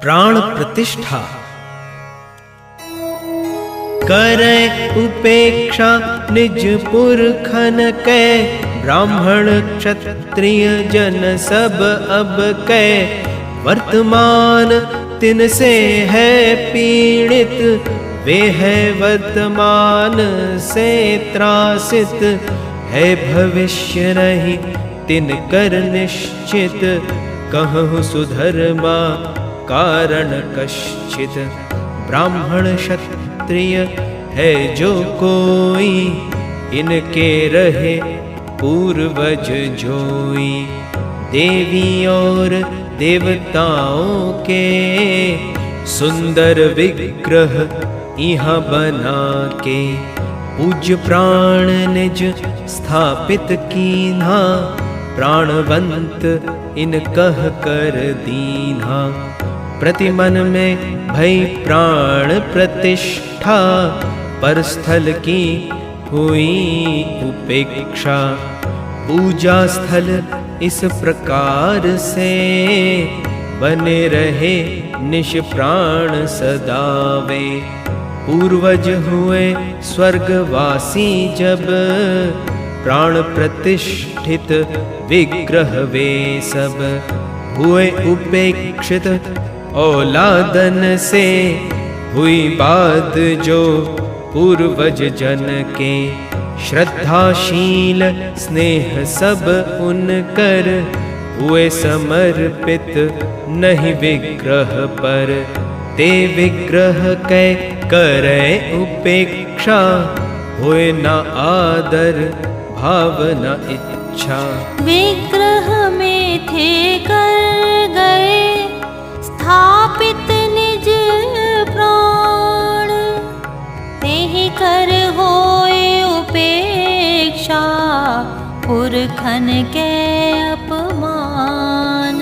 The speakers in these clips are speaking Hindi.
प्राण प्रतिष्ठा। करे उपेक्षा निज पुरखन कै, ब्राह्मण क्षत्रिय जन सब अब कै। वर्तमान तिनसे है पीड़ित, वे है वर्तमान से त्रासित। है भविष्य नहीं तिनकर निश्चित, कहूँ सुधर्मा कारण कश्चित। ब्राह्मण क्षत्रिय है जो कोई, इनके रहे पूर्वज जोई। देवी और देवताओं के सुंदर विग्रह यहाँ बना के। पूज्य प्राण निज स्थापित कीन्हा, प्राणवंत इन कह कर दीन्हा। प्रतिमन में भई प्राण प्रतिष्ठा, पर स्थल की हुई उपेक्षा। पूजा स्थल इस प्रकार से, बने रहे निश प्राण सदावे। पूर्वज हुए स्वर्गवासी जब, प्राण प्रतिष्ठित विग्रह वे सब। हुए उपेक्षित औलादन से, हुई बात जो पूर्वज जन के। श्रद्धाशील स्नेह सब उनकर, हुए समर्पित नहीं विग्रह पर। ते विग्रह कै करे उपेक्षा, होए न आदर भाव न इच्छा। विग्रह में थे कर गए, स्थापित निज प्राण। तेहि कर होए उपेक्षा, पुरखन के अपमान।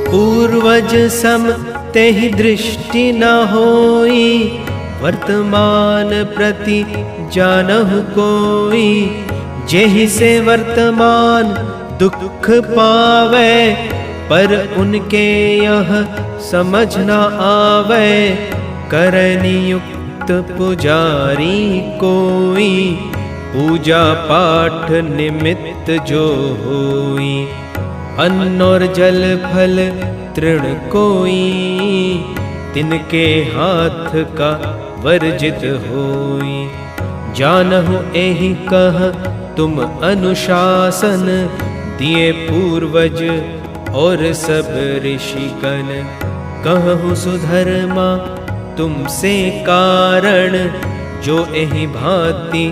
पूर्वज सम तेहि दृष्टि न होई, वर्तमान प्रति जानहु कोई। जेहि से वर्तमान दुख पावे, पर उनके यह समझ न आवे। करे नियुक्त पुजारी कोई, पूजा पाठ निमित्त जो होई। अन्न और जल फल तृण कोई, तिनके हाथ का वर्जित होई। जानहु एहि कह तुम अनुशासन, दिए पूर्वज और सब ऋषिगण। कहूँ सुधर्मा तुमसे कारण, जो एहि भांति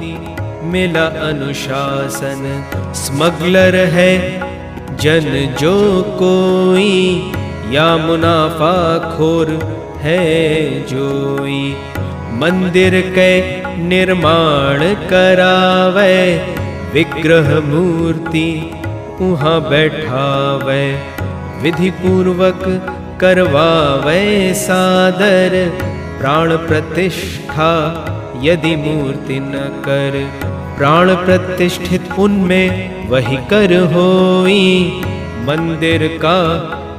मिला अनुशासन। स्मगलर है जन जो कोई, या मुनाफा खोर है जोई। मंदिर के निर्माण करावे, विग्रह मूर्ति उहाँ बैठावे। विधि पूर्वक करवावे सादर, प्राण प्रतिष्ठा यदि मूर्ति न कर। प्राण प्रतिष्ठित उनमें वही कर होई, मंदिर का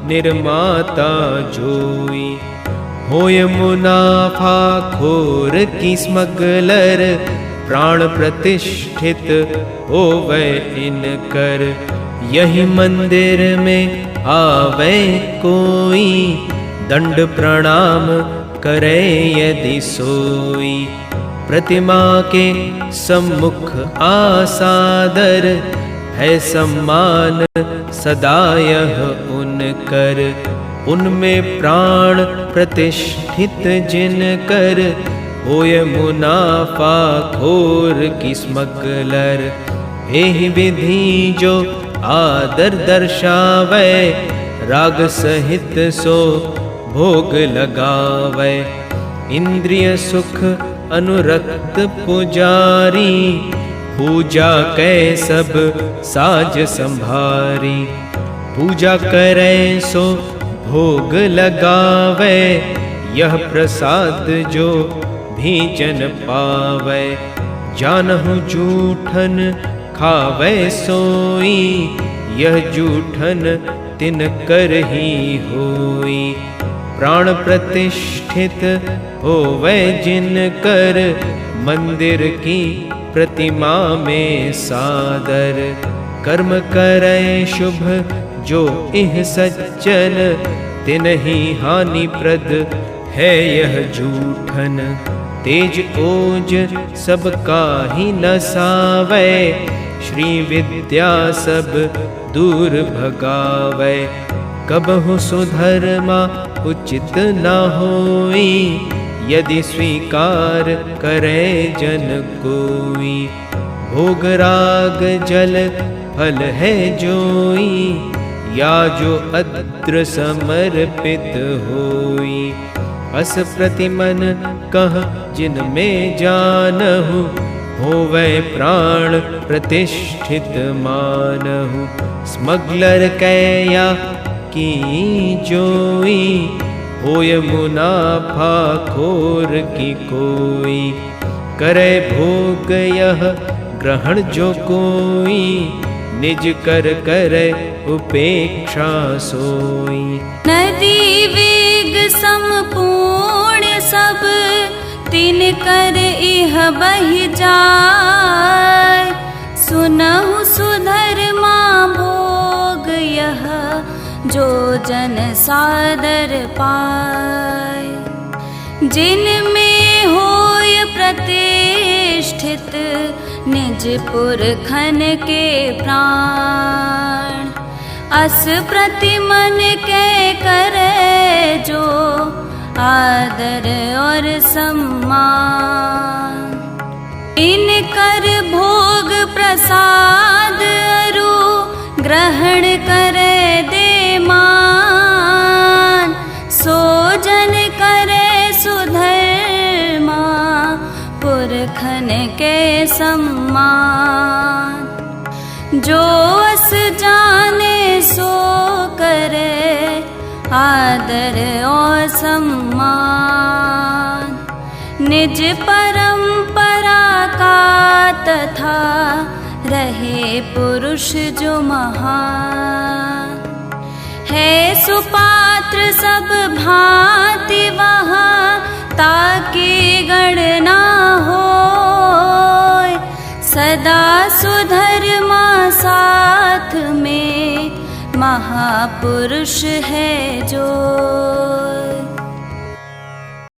निर्माता जोई। होय मुनाफा खोर की स्मगलर, प्राण प्रतिष्ठित होवे इनकर। यही मंदिर में आवे कोई, दंड प्रणाम करे यदि सोई। प्रतिमा के सम्मुख आसादर, है सम्मान सदा यह उनकर। उनमें प्राण प्रतिष्ठित जिनकर, होय मुनाफा खोर की स्मगलर। एहि विधि जो आदर दर्शावे, राग सहित सो भोग लगावे। इंद्रिय सुख अनुरक्त पुजारी, पूजा कै सब साज संभारी। पूजा करे सो भोग लगावे, यह प्रसाद जो भी जन पावे। जानहु जूठन खावे सोई, यह जूठन तिन कर ही होई। प्राण प्रतिष्ठित होवे जिन कर, मंदिर की प्रतिमा में सादर। कर्म करे शुभ जो इह सज्जन, तिनहि हानि प्रद है यह जूठन। तेज ओज सब काहि न सावै, श्री विद्या सब दूर भगावै। कबहु सुधर्मा उचित न होई, यदि स्वीकार करे जन कोई। भोग राग जल फल है जोई, या जो अद्र समर्पित होई। अस प्रतिमन कह जिन में जानहु, होवै प्राण प्रतिष्ठित मानहु। स्मगलर कैया की जोई, होय मुनाफा खोर की कोई। करे भोग यह ग्रहण जो कोई, निज कर करे उपेक्षा सोई। नदी वेग समपूर्ण सब, तिन कर इह बहि जाय। सुनहु सुधर्मा भोग यह, जो जन सादर पाय। जिनमें होय प्रतिष्ठित, निज पुरखन के प्राण। अस प्रतिमन के करे जो, आदर और सम्मान। इनकर भोग प्रसाद अरु, ग्रहण करे दे मान। सो जन करे सुधर्मा, पुरखन के सम्मान। जो अस जाने सो करे, आदर और सम्मान। निज परंपरा का तथा, रहे पुरुष जो महान। है सुपात्र सब भांति वहाँ, ताकि गणना होय। सदा सुधर्मा साथ में, महापुरुष है जो।